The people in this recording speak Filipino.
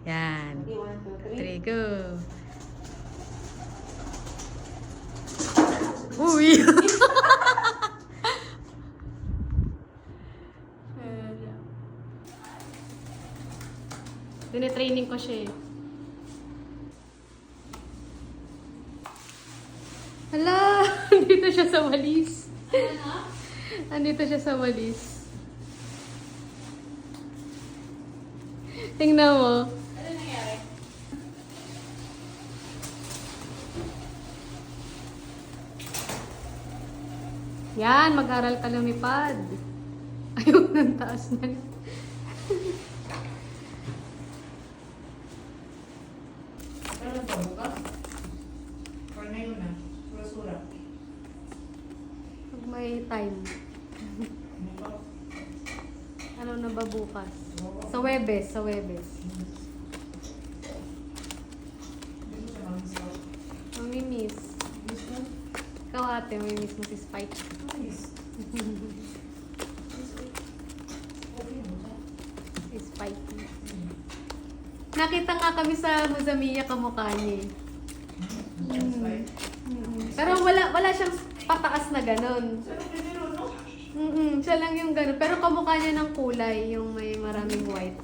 Yan. Okay, 1, 2, 3. 3, go. Uy! Dine-training ko siya eh. Hala! Andito siya sa walis. Andito siya sa walis. Tingnan mo. Ano nangyari? Yan, mag-aral ka lumipad. Ayun, ng taas na. Ano ba bukas? Or ngayon na? Sura-sura. Pag may time. Ano na ba bukas? Sa Webes, sa Webes. Mamimiss. Ikaw ate, mamimiss mo si Spike. Si Spike. Nakita nga kami sa Muzamiya kamukha niya eh. Pero wala siyang pataas na ganon. Siya lang yung ganon. Pero kamukha niya ng kulay, yung may maraming white.